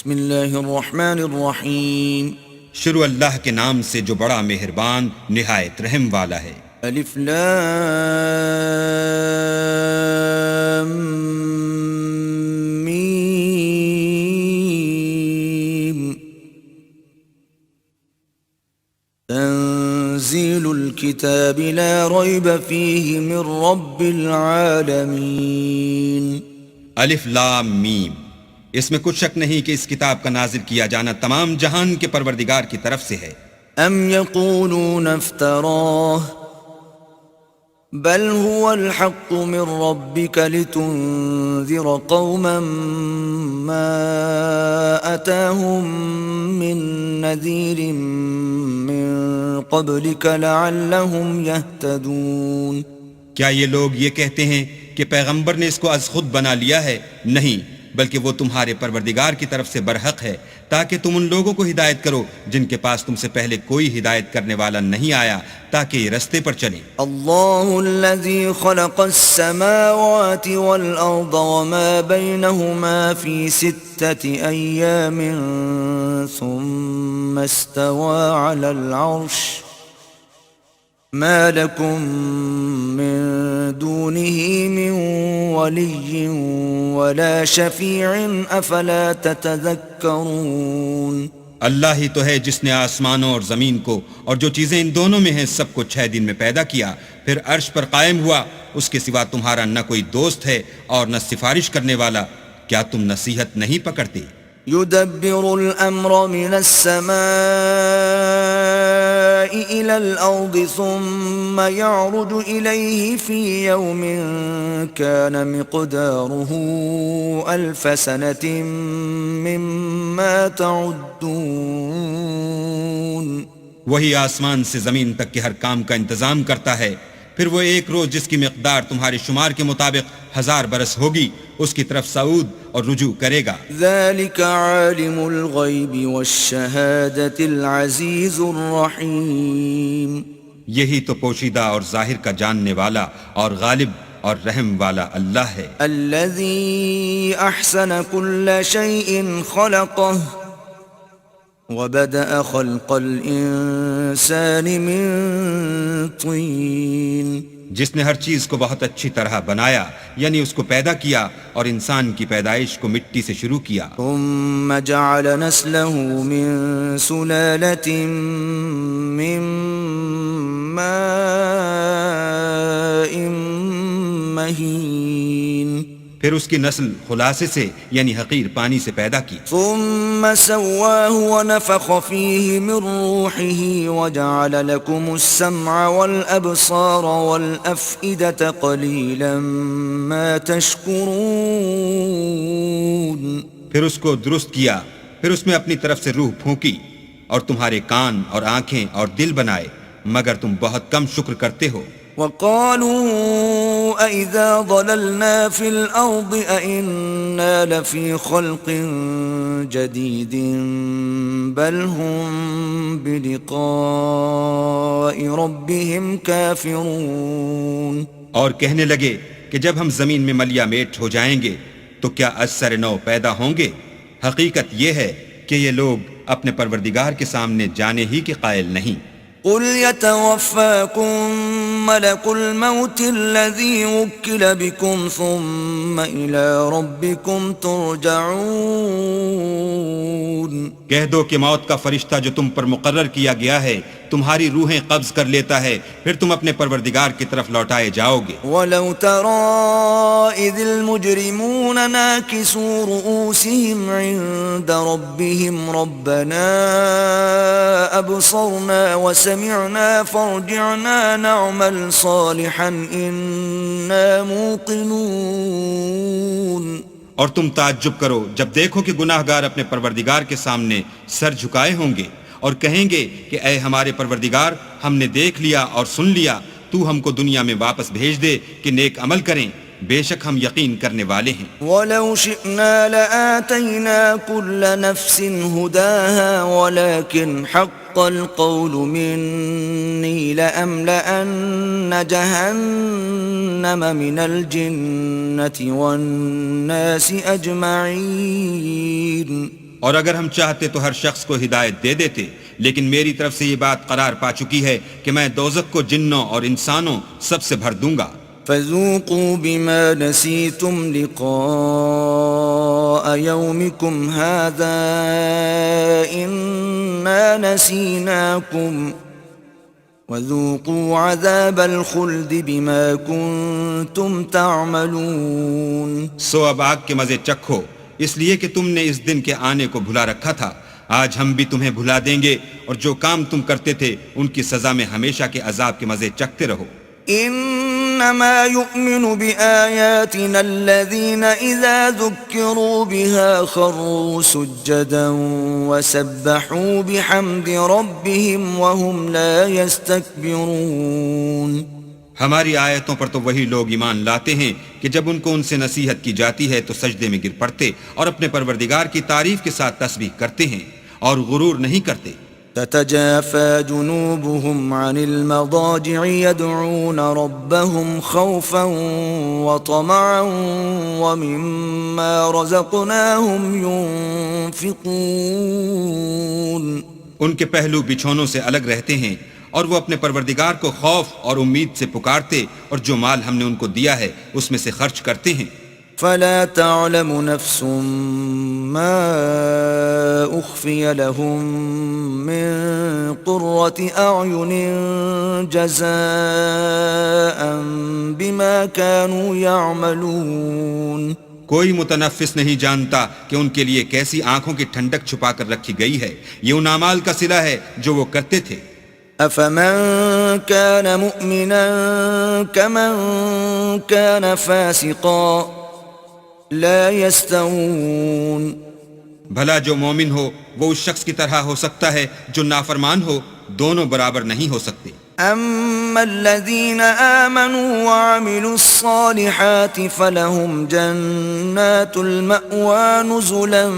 بسم اللہ الرحمن الرحیم. شروع اللہ کے نام سے جو بڑا مہربان نہایت رحم والا ہے. الف لام میم. تنزیل الكتاب لا ریب فیہ من رب العالمین. الف لام میم، اس میں کچھ شک نہیں کہ اس کتاب کا نازل کیا جانا تمام جہان کے پروردگار کی طرف سے ہے. ام یقولون افتراہ بل هو الحق من ربك لتنذر قوما ما أتاهم من نذير من قبلك لعلهم يهتدون. کیا یہ لوگ یہ کہتے ہیں کہ پیغمبر نے اس کو از خود بنا لیا ہے؟ نہیں، بلکہ وہ تمہارے پروردگار کی طرف سے برحق ہے تاکہ تم ان لوگوں کو ہدایت کرو جن کے پاس تم سے پہلے کوئی ہدایت کرنے والا نہیں آیا، تاکہ یہ رستے پر چلیں. اللہ الذي خلق السماوات والأرض وما بينهما في 6 أيام ثم استوى على العرش ما لكم من دونه من ولي ولا شفيع أفلا تتذكرون. اللہ ہی تو ہے جس نے آسمانوں اور زمین کو اور جو چیزیں ان دونوں میں ہیں سب کو 6 دن میں پیدا کیا، پھر عرش پر قائم ہوا. اس کے سوا تمہارا نہ کوئی دوست ہے اور نہ سفارش کرنے والا. کیا تم نصیحت نہیں پکڑتے؟ يدبر الأمر من السماء إلى الأرض ثم يعرج إليه في يوم كان مقداره 1000 سنة مما تعدون. وہی آسمان سے زمین تک کے ہر کام کا انتظام کرتا ہے، پھر وہ ایک روز جس کی مقدار تمہارے شمار کے مطابق 1000 برس ہوگی اس کی طرف صعود اور رجوع کرے گا. ذلك عالم الغیب والشہادة العزیز الرحیم. یہی تو پوشیدہ اور ظاہر کا جاننے والا اور غالب اور رحم والا اللہ ہے. الذي احسن كل شيء خلقه وبدأ خلق الانسان من طين. جس نے ہر چیز کو بہت اچھی طرح بنایا، یعنی اس کو پیدا کیا اور انسان کی پیدائش کو مٹی سے شروع کیا. ثم جعل نسله من سلالة من ماء مهين. پھر اس کی نسل خلاصے سے یعنی حقیر پانی سے پیدا کی. ثم سواه ونفخ فيه من روحه وجعل لكم السمع والأبصار والأفئدة قليلا ما تشكرون. پھر اس کو درست کیا، پھر اس میں اپنی طرف سے روح پھونکی اور تمہارے کان اور آنکھیں اور دل بنائے، مگر تم بہت کم شکر کرتے ہو. وقالوا أئذا ضللنا في الأرض أئنا لفي خلق جديد بل هم بلقاء ربهم كافرون. اور کہنے لگے کہ جب ہم زمین میں ملیا میٹ ہو جائیں گے تو کیا از سر نو پیدا ہوں گے؟ حقیقت یہ ہے کہ یہ لوگ اپنے پروردگار کے سامنے جانے ہی کے قائل نہیں. قل يتوفاكم ملك الموت الذي وكل بكم ثم إلى ربكم ترجعون. کہہ دو کہ موت کا فرشتہ جو تم پر مقرر کیا گیا ہے تمہاری روحیں قبض کر لیتا ہے، پھر تم اپنے پروردگار کی طرف لوٹائے جاؤ گے. وَلَوْ تَرَى إِذِ الْمُجْرِمُونَ نَاكِسُو رُؤُوسِهِمْ عِندَ رَبِّهِمْ رَبَّنَا أَبْصَرْنَا وَسَمِعْنَا فَارْجِعْنَا نَعْمَلْ صَالِحًا إِنَّا مُوقِنُونَ. اور تم تعجب کرو جب دیکھو کہ گناہ گار اپنے پروردگار کے سامنے سر جھکائے ہوں گے اور کہیں گے کہ اے ہمارے پروردگار، ہم نے دیکھ لیا اور سن لیا، تو ہم کو دنیا میں واپس بھیج دے کہ نیک عمل کریں، بے شک ہم یقین کرنے والے ہیں. وَلَوْ شِئْنَا لَآتَيْنَا كُلَّ نَفْسٍ هُدَاهَا وَلَكِنْ حَقَّ الْقَوْلُ مِنِّي لَأَمْلَأَنَّ جَهَنَّمَ مِنَ الْجِنَّةِ وَالنَّاسِ أَجْمَعِينَ. اور اگر ہم چاہتے تو ہر شخص کو ہدایت دے دیتے، لیکن میری طرف سے یہ بات قرار پا چکی ہے کہ میں دوزخ کو جنوں اور انسانوں سب سے بھر دوں گا۔ فذوقوا بما نسيتم لقاء يومكم هذا إنا نسيناكم وذوقوا عذاب الخلد بما كنتم تعملون۔ سو اب آگ کے مزے چکھو، اس لیے کہ تم نے اس دن کے آنے کو بھلا رکھا تھا، آج ہم بھی تمہیں بھلا دیں گے، اور جو کام تم کرتے تھے ان کی سزا میں ہمیشہ کے عذاب کے مزے چکھتے رہو۔ انما يؤمن بآياتنا الذين اذا ذكروا بها خروا سجدا وسبحوا بحمد ربهم وهم لا يستكبرون۔ ہماری آیتوں پر تو وہی لوگ ایمان لاتے ہیں کہ جب ان کو ان سے نصیحت کی جاتی ہے تو سجدے میں گر پڑتے اور اپنے پروردگار کی تعریف کے ساتھ تسبیح کرتے ہیں اور غرور نہیں کرتے۔ تتجافى جنوبهم عن المضاجع يدعون ربهم خوفا وطمعا ومما رزقناهم ينفقون۔ ان کے پہلو بچھونوں سے الگ رہتے ہیں اور وہ اپنے پروردگار کو خوف اور امید سے پکارتے اور جو مال ہم نے ان کو دیا ہے اس میں سے خرچ کرتے ہیں۔ فلا تعلم نفس ما اخفي لهم من قرة اعين جزاء بما كانوا يعملون۔ کوئی متنفس نہیں جانتا کہ ان کے لیے کیسی آنکھوں کی ٹھنڈک چھپا کر رکھی گئی ہے، یہ ان اعمال کا صلہ ہے جو وہ کرتے تھے۔ افمن كان مؤمنا كمن كان فاسقا لا يستوون۔ بھلا جو مومن ہو وہ اس شخص کی طرح ہو سکتا ہے جو نافرمان ہو، دونوں برابر نہیں ہو سکتے۔ اما الذين آمنوا وعملوا الصالحات فلهم جنات المأوى نزلا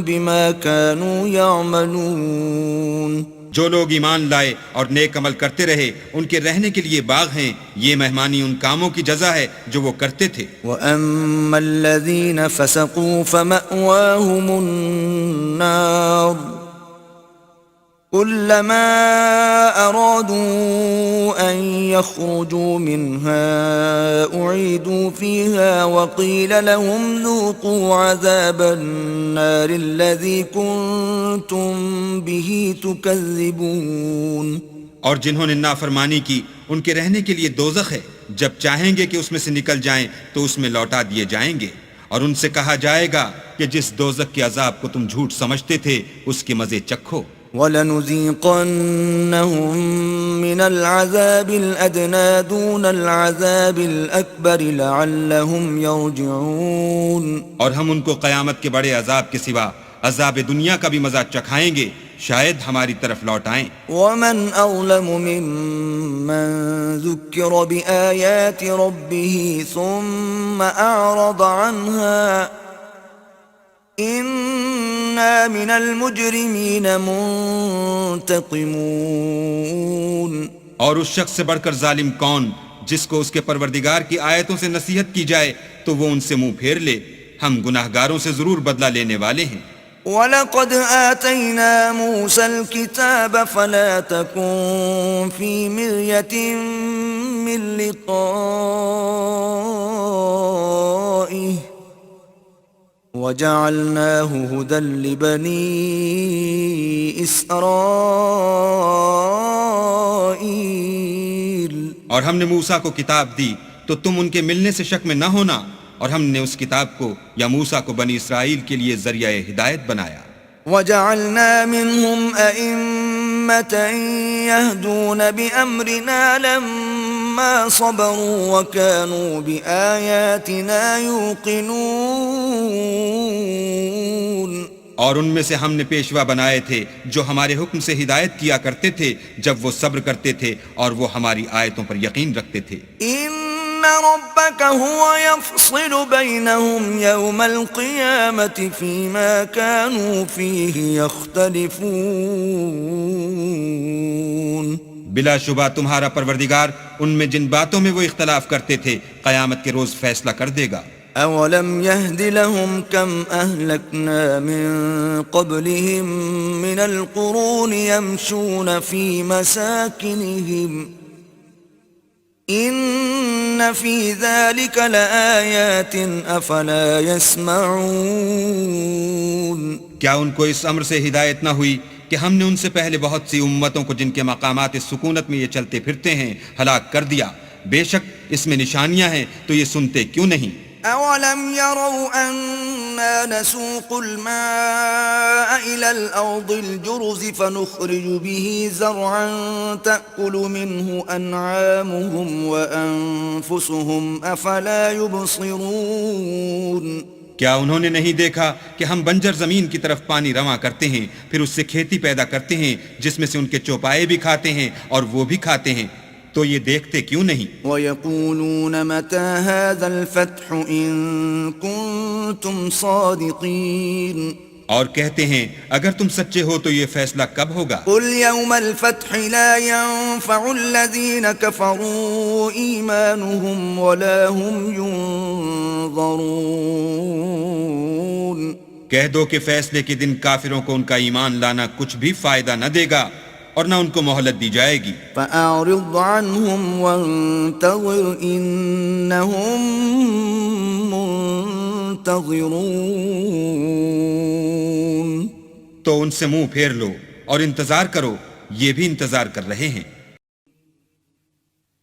بما كانوا يعملون۔ جو لوگ ایمان لائے اور نیک عمل کرتے رہے ان کے رہنے کے لیے باغ ہیں، یہ مہمانی ان کاموں کی جزا ہے جو وہ کرتے تھے۔ وَأَمَّا الَّذِينَ فَسَقُوا فَمَأْوَاهُمُ النَّارُ كُلَّمَا أَرَادُوا أَن يَخْرُجُوا مِنْهَا أُعِيدُوا فِيهَا وَقِيلَ لَهُمْ ذُوقُوا عَذَابَ النَّارِ الَّذِي كُنتُم بِهِ تُكَذِّبُونَ۔ اور جنہوں نے نافرمانی کی ان کے رہنے کے لیے دوزخ ہے، جب چاہیں گے کہ اس میں سے نکل جائیں تو اس میں لوٹا دیے جائیں گے، اور ان سے کہا جائے گا کہ جس دوزخ کے عذاب کو تم جھوٹ سمجھتے تھے اس کے مزے چکھو۔ وَلَنُذِيقَنَّهُم مِّنَ الْعَذَابِ الْأَدْنَىٰ دُونَ الْعَذَابِ الْأَكْبَرِ لَعَلَّهُمْ يَرْجِعُونَ۔ اور ہم ان کو قیامت کے بڑے عذاب کے سوا عذاب دنیا کا بھی مزہ چکھائیں گے، شاید ہماری طرف لوٹ آئیں۔ وَمَنْ أَظْلَمُ مِمَّن ذُكِّرَ بِآيَاتِ رَبِّهِ ثُمَّ أَعْرَضَ عَنْهَا إِنَّا مِنَ الْمُجْرِمِينَ مُنْتَقِمُونَ۔ اور اس شخص سے بڑھ کر ظالم کون جس کو اس کے پروردگار کی آیتوں سے نصیحت کی جائے تو وہ ان سے منہ پھیر لے، ہم گناہگاروں سے ضرور بدلہ لینے والے ہیں۔ وَلَقَدْ آتَيْنَا مُوسَى الْكِتَابَ فَلَا تَكُنْ فِي مِرْيَةٍ مِّن لِقَائِهِ وَجَعَلْنَاهُ هُدًى لِبَنِي إِسْرَائِيلَ۔ اور ہم نے موسیٰ کو کتاب دی تو تم ان کے ملنے سے شک میں نہ ہونا، اور ہم نے اس کتاب کو یا موسیٰ کو بنی اسرائیل کے لیے ذریعہ ہدایت بنایا۔ وَجَعَلْنَا مِنْهُمْ أَئِمَّةً يَهْدُونَ بِأَمْرِنَا لَمَّا صَبَرُوا وَكَانُوا بِآيَاتِنَا يُوقِنُونَ۔ اور ان میں سے ہم نے پیشوا بنائے تھے جو ہمارے حکم سے ہدایت کیا کرتے تھے جب وہ صبر کرتے تھے اور وہ ہماری آیتوں پر یقین رکھتے تھے۔ إِنَّ رَبَّكَ هُوَ يَفْصِلُ بَيْنَهُمْ يَوْمَ الْقِيَامَةِ فِيمَا كَانُوا فِيهِ يَخْتَلِفُونَ۔ بلا شبہ تمہارا پروردگار ان میں جن باتوں میں وہ اختلاف کرتے تھے قیامت کے روز فیصلہ کر دے گا۔ أولم يهد لهم كم أهلكنا من قبلهم من القرون يمشون في مساكنهم إن في ذلك لآيات أفلا يسمعون کیا ان کو اس امر سے ہدایت نہ ہوئی کہ ہم نے ان سے پہلے بہت سی امتوں کو جن کے مقامات سکونت میں یہ چلتے پھرتے ہیں ہلاک کر دیا، بے شک اس میں نشانیاں ہیں، تو یہ سنتے کیوں نہیں؟ أولم يروا أنا نسوق الماء إلى الأرض الجرز فنخرج به زرعا تأكل منه أنعامهم وأنفسهم أفلا يبصرون کیا انہوں نے نہیں دیکھا کہ ہم بنجر زمین کی طرف پانی رواں کرتے ہیں، پھر اس سے کھیتی پیدا کرتے ہیں جس میں سے ان کے چوپائے بھی کھاتے ہیں اور وہ بھی کھاتے ہیں، تو یہ دیکھتے کیوں نہیں؟ وَيَقُولُونَ مَتَى هَذَا الْفَتْحُ إِن كُنتُمْ صَادِقِينَ اور کہتے ہیں اگر تم سچے ہو تو یہ فیصلہ کب ہوگا؟ قُلْ يَوْمَ الْفَتْحِ لَا يَنفَعُ الَّذِينَ كَفَرُوا إِيمَانُهُمْ وَلَا هُمْ يُنظَرُونَ کہہ دو کہ فیصلے کے دن کافروں کو ان کا ایمان لانا کچھ بھی فائدہ نہ دے گا اور نہ ان کو مہلت دی جائے گی۔ فَأَعْرِضْ عَنْهُمْ وَانتَظِرْ إِنَّهُمْ مُنتَظِرُونَ تو ان سے منہ پھیر لو اور انتظار کرو، یہ بھی انتظار کر رہے ہیں۔